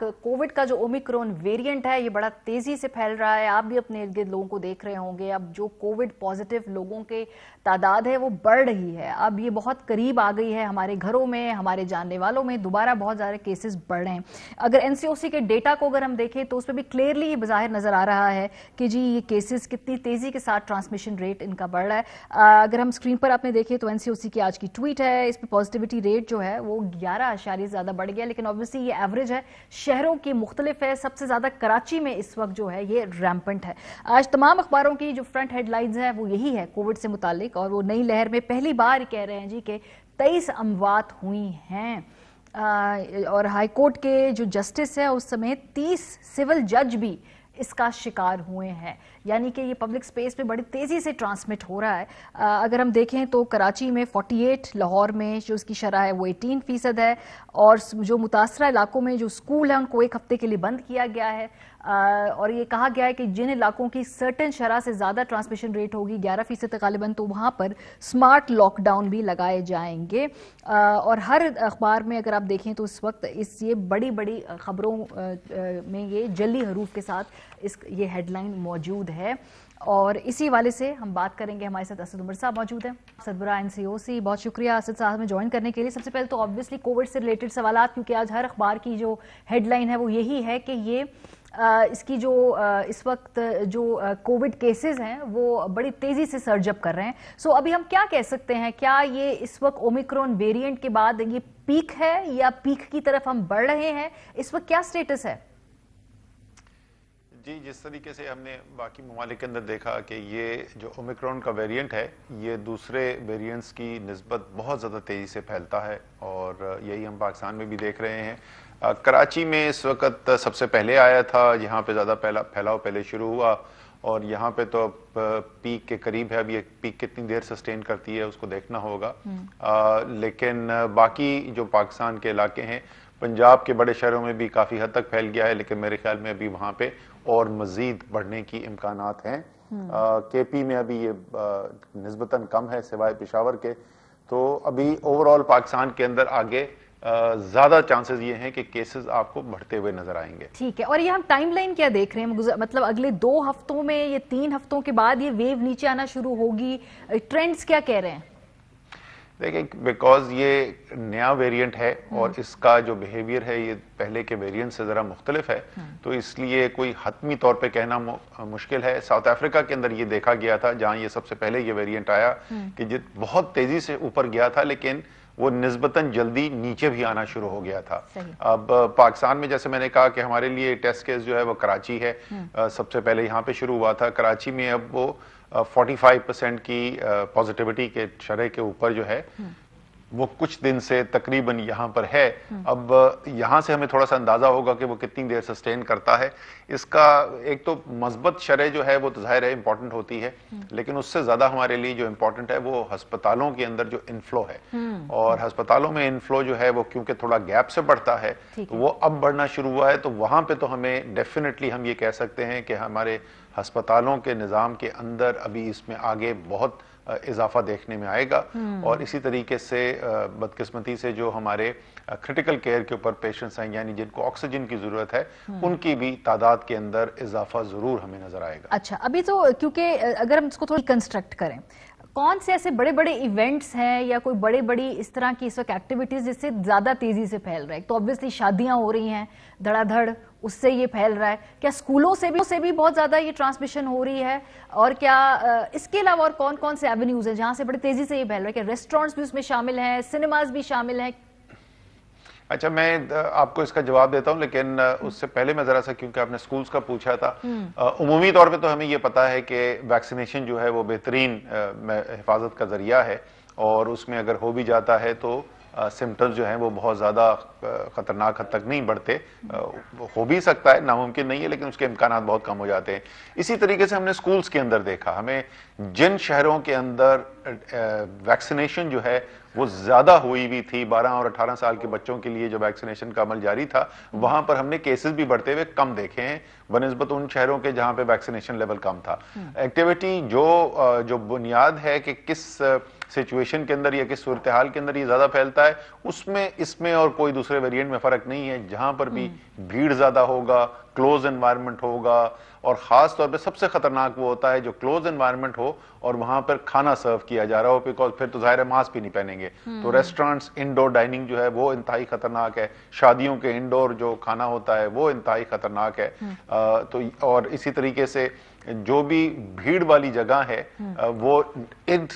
Covid का जो Omicron variant है ये बड़ा तेजी से फैल रहा है। आप भी अपने इर्द गिर्द लोगों को देख रहे होंगे। अब जो कोविड पॉजिटिव लोगों के तादाद है वो बढ़ रही है। अब ये बहुत करीब आ गई है हमारे घरों में, हमारे जानने वालों में दोबारा बहुत ज़्यादा केसेस बढ़ रहे हैं। अगर एनसीओसी के डेटा को अगर हम देखें तो उस पर भी क्लियरली बाहर नज़र आ रहा है कि जी ये केसेस कितनी तेज़ी के साथ ट्रांसमिशन रेट इनका बढ़ रहा है। अगर हम स्क्रीन पर आपने देखे तो एनसीओसी की आज की ट्वीट है, इस पर पॉजिटिविटी रेट जो है वो 11 ज़्यादा बढ़ गया, लेकिन ऑब्वियसली ये एवरेज है, शहरों की मुख्तलिफ है। सबसे ज़्यादा कराची में इस वक्त जो है ये रैम्पेंट है। आज तमाम अखबारों की जो फ्रंट हेडलाइंस है वो यही है कोविड से मुतालिक, और वो नई लहर में पहली बार कह रहे हैं जी कि 23 अमवात हुई हैं। और हाई कोर्ट के जो जस्टिस है उस समय 30 सिविल जज भी इसका शिकार हुए हैं। यानी कि ये पब्लिक स्पेस में बड़ी तेज़ी से ट्रांसमिट हो रहा है। अगर हम देखें तो कराची में 48, लाहौर में जो इसकी शरह है वो 18% है, और जो मुतासरा इलाकों में जो स्कूल है उनको एक हफ्ते के लिए बंद किया गया है। और ये कहा गया है कि जिन इलाकों की सर्टेन शरह से ज़्यादा ट्रांसमिशन रेट होगी 11% गालिबन, तो वहाँ पर स्मार्ट लॉकडाउन भी लगाए जाएंगे। और हर अखबार में अगर आप देखें तो इस वक्त ये बड़ी बड़ी खबरों में ये जली हरूफ के साथ ये हेडलाइन मौजूद है। और इसी वाले से हम बात करेंगे। हमारे साथ असद उमर साहब मौजूद हैं, सरबराह एनसीओसी। बहुत शुक्रिया असद साहब में ज्वाइन करने के लिए। सबसे पहले तो ऑब्वियसली कोविड से रिलेटेड सवालात, क्योंकि आज हर अखबार की जो हेडलाइन है वो यही है कि ये इसकी जो इस वक्त जो कोविड केसेस हैं वो बड़ी तेज़ी से सर्ज अप कर रहे हैं। सो अभी हम क्या कह सकते हैं, क्या ये इस वक्त ओमिक्रॉन वेरिएंट के बाद ये पीक है या पीक की तरफ हम बढ़ रहे हैं? इस वक्त क्या स्टेटस है? जी, जिस तरीके से हमने बाकी ममालिक के अंदर देखा कि ये जो ओमिक्रॉन का वेरिएंट है ये दूसरे वेरिएंट्स की निस्बत बहुत ज़्यादा तेज़ी से फैलता है, और यही हम पाकिस्तान में भी देख रहे हैं। कराची में इस वक्त सबसे पहले आया था, यहाँ पे ज़्यादा फैलाव पहले शुरू हुआ, और यहाँ पे तो पीक के करीब है। अब ये पीक कितनी देर सस्टेन करती है उसको देखना होगा। लेकिन बाकी जो पाकिस्तान के इलाके हैं, पंजाब के बड़े शहरों में भी काफ़ी हद तक फैल गया है, लेकिन मेरे ख्याल में अभी वहाँ पे और मज़ीद बढ़ने की इम्कानात हैं। केपी में अभी ये निस्बतन कम है सिवाय पेशावर के। तो अभी ओवरऑल पाकिस्तान के अंदर आगे ज्यादा चांसेस ये हैं कि केसेस आपको बढ़ते हुए नजर आएंगे। ठीक है, और ये हम टाइमलाइन क्या देख रहे हैं? मतलब अगले 2 हफ्तों में, ये 3 हफ्तों के बाद ये वेव नीचे आना शुरू होगी? ट्रेंड्स क्या कह रहे हैं? देखिए, बिकॉज ये नया वेरिएंट है और इसका जो बिहेवियर है ये पहले के वेरिएंट से जरा मुख्तलिफ है, तो इसलिए कोई हतमी तौर पे कहना मुश्किल है। साउथ अफ्रीका के अंदर ये देखा गया था, जहां ये सबसे पहले ये वेरिएंट आया, कि बहुत तेजी से ऊपर गया था, लेकिन वो निस्बतन जल्दी नीचे भी आना शुरू हो गया था। अब पाकिस्तान में जैसे मैंने कहा कि हमारे लिए टेस्ट केस जो है वो कराची है। सबसे पहले यहाँ पे शुरू हुआ था कराची में। अब वो 45% की पॉजिटिविटी के शरह के ऊपर जो है वो कुछ दिन से तकरीबन यहाँ पर है। अब यहाँ से हमें थोड़ा सा अंदाजा होगा कि वो कितनी देर सस्टेन करता है। इसका एक तो मस्बत शरह जो है वो तो जाहिर है इंपॉर्टेंट होती है, लेकिन उससे ज्यादा हमारे लिए जो इंपॉर्टेंट है वो अस्पतालों के अंदर जो इनफ्लो है। और अस्पतालों में इनफ्लो जो है वो क्योंकि थोड़ा गैप से बढ़ता है, तो वो अब बढ़ना शुरू हुआ है। तो वहां पे तो हमें डेफिनेटली हम ये कह सकते हैं कि हमारे अस्पतालों के निज़ाम के अंदर अभी इसमें आगे बहुत इजाफा देखने में आएगा। और इसी तरीके से बदकिस्मती से जो हमारे क्रिटिकल केयर के ऊपर पेशेंट्स हैं, यानी जिनको ऑक्सीजन की जरूरत है, उनकी भी तादाद के अंदर इजाफा जरूर हमें नजर आएगा। अच्छा, अभी तो क्योंकि अगर हम इसको थोड़ी कंस्ट्रक्ट करें, कौन से ऐसे बड़े बड़े इवेंट्स हैं या कोई बड़े बड़ी इस तरह की इस वक्त एक्टिविटीज जिससे ज्यादा तेजी से फैल रहा है? तो ऑब्वियसली शादियां हो रही हैं धड़ाधड़, उससे ये फैल रहा है। क्या स्कूलों से भी बहुत ज्यादा ये ट्रांसमिशन हो रही है? और क्या इसके अलावा और कौन कौन से एवेन्यूज हैं जहां से बड़ी तेजी से ये फैल रहा है? क्या रेस्टोरेंट्स भी उसमें शामिल हैं, सिनेमाज भी शामिल हैं? अच्छा, मैं आपको इसका जवाब देता हूं, लेकिन उससे पहले मैं जरा सा, क्योंकि आपने स्कूल्स का पूछा था, उमूमी तौर पे तो हमें ये पता है कि वैक्सीनेशन जो है वो बेहतरीन हिफाजत का जरिया है, और उसमें अगर हो भी जाता है तो सिम्टम्स जो हैं वो बहुत ज़्यादा ख़तरनाक हद तक नहीं बढ़ते। हो भी सकता है, नामुमकिन नहीं है, लेकिन उसके इम्कानात बहुत कम हो जाते हैं। इसी तरीके से हमने स्कूल्स के अंदर देखा, हमें जिन शहरों के अंदर वैक्सीनेशन जो है वो ज़्यादा हुई भी थी, 12 और 18 साल के बच्चों के लिए जो वैक्सीनेशन का अमल जारी था, वहां पर हमने केसेस भी बढ़ते हुए कम देखे हैं बनिस्बत उन शहरों के जहां पे वैक्सीनेशन लेवल कम था। एक्टिविटी जो बुनियाद है कि किस सिचुएशन के अंदर या किस सूरत-ए-हाल के अंदर ये ज्यादा फैलता है, उसमें इसमें और कोई दूसरे वेरिएंट में फर्क नहीं है। जहां पर भी भीड़ ज्यादा होगा, क्लोज एनवायरनमेंट होगा, और खास तौर पे सबसे खतरनाक वो होता है जो क्लोज एनवायरनमेंट हो और वहां पर खाना सर्व किया जा रहा हो, बिकॉज फिर तो जाहिर है मास्क भी नहीं पहनेंगे। तो रेस्टोरेंट्स, इंडोर डाइनिंग जो है वो इंतहाई खतरनाक है, शादियों के इंडोर जो खाना होता है वो इंतहाई खतरनाक है। तो और इसी तरीके से जो भी भीड़ वाली जगह है वो इन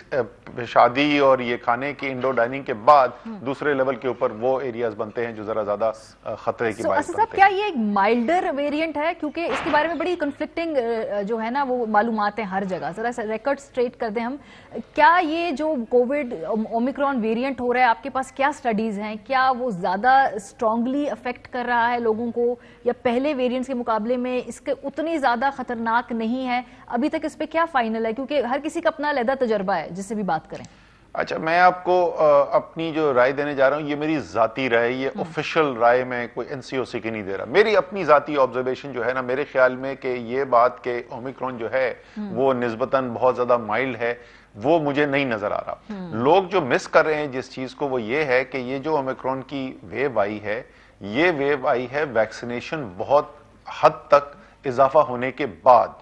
शादी और ये खाने की इंडोर डाइनिंग के बाद दूसरे लेवल के ऊपर वो एरियाज बनते हैं जो जरा ज्यादा खतरे की बात बनते हैं। क्या ये एक माइल्डर वेरिएंट है? क्योंकि इसके बारे में बड़ी कन्फ्लिक्टिंग जो है ना वो मालूमात हैं हर जगह। जरा रिकॉर्ड स्ट्रेट कर दें हम, क्या ये जो कोविड ओमिक्रॉन वेरिएंट हो रहा है, आपके पास क्या स्टडीज हैं? क्या वो ज्यादा स्ट्रांगली अफेक्ट कर रहा है लोगों को, या पहले वेरिएंट्स के मुकाबले में इसके उतनी ज्यादा खतरनाक नहीं है? अभी तक इस पे क्या फाइनल है, क्योंकि हर किसी का अपना अलग तजुर्बा है जिससे भी बात करें। अच्छा, मैं आपको अपनी जो राय देने जा रहा हूं, ये मेरी जाती राय, ये ऑफिशियल राय में कोई एनसीओसी की नहीं दे रहा। मेरी अपनी जाती ऑब्जर्वेशन जो है ना, मेरे ख्याल में कि ये बात के ओमिक्रॉन जो है वो निस्बतन बहुत ज्यादा माइल्ड है, वो मुझे नहीं नजर आ रहा। लोग जो मिस कर रहे हैं जिस चीज को, वो ये है कि ये जो ओमिक्रॉन की वेव आई है, ये वेव आई है वैक्सीनेशन बहुत हद तक इजाफा होने के बाद,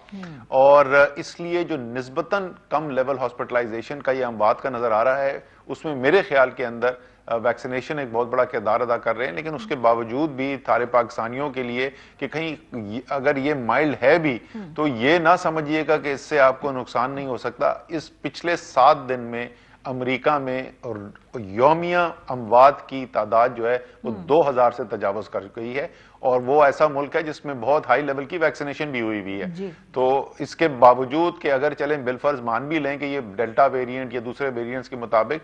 और इसलिए जो निस्बतन कम लेवल हॉस्पिटलाइजेशन का ये अमवात का नजर आ रहा है, उसमें मेरे ख्याल के अंदर वैक्सीनेशन एक बहुत बड़ा किरदार अदा कर रहे हैं। लेकिन उसके बावजूद भी सारे पाकिस्तानियों के लिए कि कहीं अगर ये माइल्ड है भी तो ये ना समझिएगा कि इससे आपको नुकसान नहीं हो सकता। इस पिछले 7 दिन में अमेरिका में और यौमिया अमवात की तादाद जो है वो 2000 से तजावज कर गई है, और वो ऐसा मुल्क है जिसमें बहुत हाई लेवल की वैक्सीनेशन भी हुई है। तो इसके बावजूद कि अगर चलें बिलफर्ज मान भी लें कि ये डेल्टा वेरिएंट या दूसरे वेरिएंट्स के मुताबिक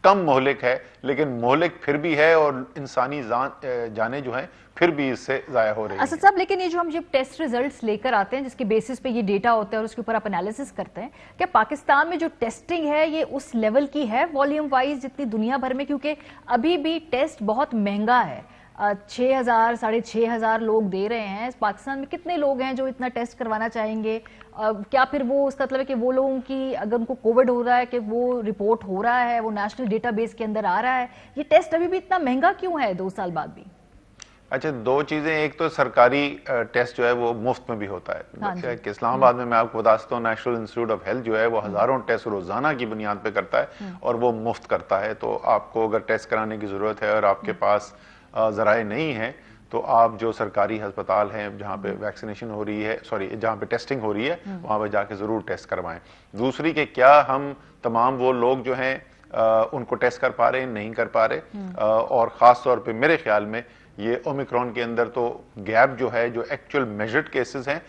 कम मोहलिक है, लेकिन मोहलिक फिर भी है, और इंसानी जाने जो हैं फिर भी इससे जाया हो रही है। असद साहब, लेकिन ये जो हम जब टेस्ट रिजल्ट्स लेकर आते हैं जिसके बेसिस पे ये डेटा होता है और उसके ऊपर आप एनालिसिस करते हैं, क्या पाकिस्तान में जो टेस्टिंग है ये उस लेवल की है वॉल्यूम वाइज जितनी दुनिया भर में? क्योंकि अभी भी टेस्ट बहुत महंगा है, 6,000 6,500 लोग दे रहे हैं। पाकिस्तान में कितने लोग हैं जो इतना टेस्ट करवाना चाहेंगे? क्या फिर वो उसका मतलब है कि वो लोगों की अगर उनको कोविड हो रहा है कि वो रिपोर्ट हो रहा है, वो नेशनल डेटाबेस के अंदर आ रहा है, ये टेस्ट अभी भी इतना महंगा क्यों है 2 साल बाद भी? अच्छा, 2 चीजें, एक तो सरकारी टेस्ट जो है वो मुफ्त में भी होता है। इस्लामाबाद में मैं आपको बता सकता हूँ, नेशनल इंस्टीट्यूट ऑफ हेल्थ जो है वो हजारों टेस्ट रोजाना की बुनियाद पे करता है और वो मुफ्त करता है। तो आपको अगर टेस्ट कराने की जरूरत है और आपके पास जराए नहीं है तो आप जो सरकारी अस्पताल हैं जहाँ पे वैक्सीनेशन हो रही है, सॉरी जहाँ पे टेस्टिंग हो रही है, वहां पे जाके जरूर टेस्ट करवाएं। दूसरी कि क्या हम तमाम वो लोग जो हैं उनको टेस्ट कर पा रहे हैं, नहीं कर पा रहे, और खास तौर पे मेरे ख्याल में ये ओमिक्रॉन के अंदर तो गैप जो है, जो एक्चुअल मेजर्ड केसेस हैं,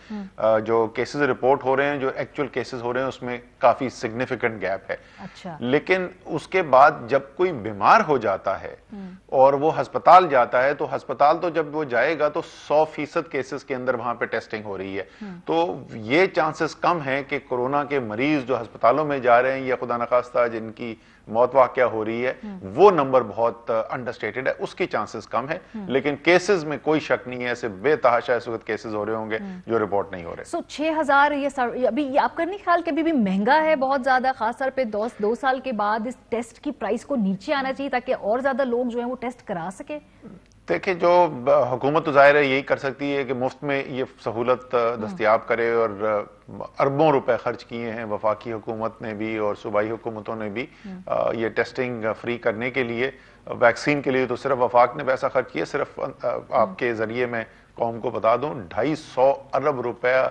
जो केसेस रिपोर्ट हो रहे हैं, जो एक्चुअल केसेस हो रहे हैं, उसमें काफी सिग्निफिकेंट गैप है। अच्छा। लेकिन उसके बाद जब कोई बीमार हो जाता है और वो अस्पताल जाता है, तो अस्पताल तो जब वो जाएगा तो 100% केसेस के अंदर वहां पे टेस्टिंग हो रही है। तो ये चांसेस कम है कि कोरोना के मरीज जो अस्पतालों में जा रहे हैं या खुदा न खास्ता जिनकी मौत वाक़या हो रही है, वो नंबर बहुत अंडरस्टेटेड है, उसकी चांसेस कम है। लेकिन केसेस में कोई शक नहीं है, ऐसे बेतहाशा इस वक्त केसेस हो रहे होंगे जो रिपोर्ट नहीं हो रहे। 6,000 ये अभी आपका नहीं ख्याल कि अभी भी महंगा है बहुत ज्यादा? खासतौर पे 2 साल के बाद इस टेस्ट की प्राइस को नीचे आना चाहिए ताकि और ज्यादा लोग जो है वो टेस्ट करा सके। देखिए, जो हुकूमत तो जाहिर है यही कर सकती है कि मुफ्त में ये सहूलत दस्तयाब करे, और अरबों रुपए खर्च किए हैं वफाकी हुकूमत ने भी और सूबाई हुकूमतों ने भी ये टेस्टिंग फ्री करने के लिए। वैक्सीन के लिए तो सिर्फ वफाक ने पैसा खर्च किया। सिर्फ आपके जरिए मैं कौम को बता दूं, 250 अरब रुपया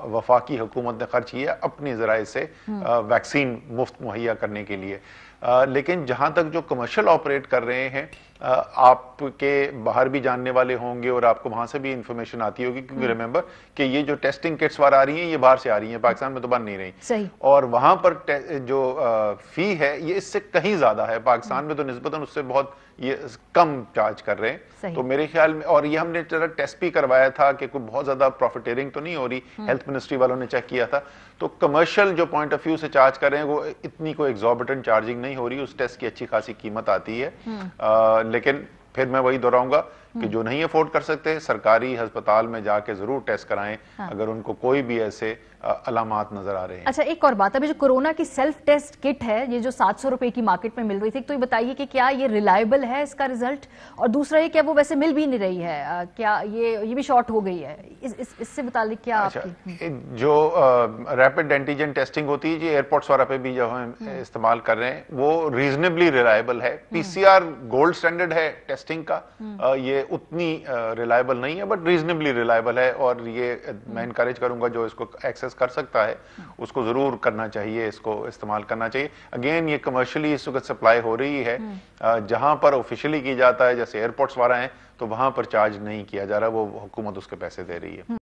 वफाकी हुकूमत ने खर्च किया अपने जराए से वैक्सीन मुफ्त मुहैया करने के लिए। लेकिन जहां तक जो कमर्शियल ऑपरेट कर रहे हैं, आपके बाहर भी जानने वाले होंगे और आपको वहां से भी इंफॉर्मेशन आती होगी, क्योंकि रिमेंबर कि ये जो टेस्टिंग किट्स बाहर आ रही हैं ये बाहर से आ रही हैं, पाकिस्तान में तो बन नहीं रही। सही। और वहां पर जो फी है ये इससे कहीं ज्यादा है, पाकिस्तान में तो निस्बतन उससे बहुत ये कम चार्ज कर रहे हैं। तो मेरे ख्याल में, और ये हमने टेस्ट भी करवाया था कि कोई बहुत ज्यादा प्रॉफिटेरिंग तो नहीं हो रही, हेल्थ मिनिस्ट्री वालों ने चेक किया था, तो कमर्शियल जो पॉइंट ऑफ व्यू से चार्ज कर रहे हैं वो इतनी कोई एग्जॉर्बिटेंट चार्जिंग नहीं हो रही, उस टेस्ट की अच्छी खासी कीमत आती है। लेकिन फिर मैं वही दोहराऊंगा کہ جو نہیں افورڈ کر سکتے سرکاری ہسپتال میں جا کے ضرور ٹیسٹ کرائیں اگر ان کو کوئی بھی ایسے علامات نظر آ رہے ہیں۔ اچھا ایک اور بات، ابھی جو کورونا کی سیلف ٹیسٹ کٹ ہے یہ جو 700 روپے کی مارکیٹ میں مل رہی تھی، تو یہ بتائیے کہ کیا یہ ریلائبل ہے اس کا ریزلٹ، اور دوسرا یہ کیا وہ ویسے مل بھی نہیں رہی ہے، کیا یہ بھی شارٹ ہو گئی ہے، اس سے متعلق کیا آپ کی؟ جو ریپڈ اینٹیجن ٹیسٹنگ ہوتی ہے جی ایئرپورٹس وغیرہ پہ بھی جو ہم استعمال کر رہے ہیں وہ ریزنیبلی ریلائبل ہے۔ پی سی آر گولڈ سٹینڈرڈ ہے ٹیسٹنگ کا، یہ اتنی ریلائبل نہیں ہے بٹ ریزنیبلی ریلائبل ہے، اور یہ میں انکریج کروں گا جو اس کو ایکسیس کر سکتا ہے اس کو ضرور کرنا چاہیے، اس کو استعمال کرنا چاہیے۔ اگین یہ کمرشلی اس وقت سپلائی ہو رہی ہے، جہاں پر آفیشلی کی جاتا ہے جیسے ایئرپورٹس وغیرہ ہیں تو وہاں پر چارج نہیں کیا جا رہا، وہ حکومت اس کے پیسے دے رہی ہے۔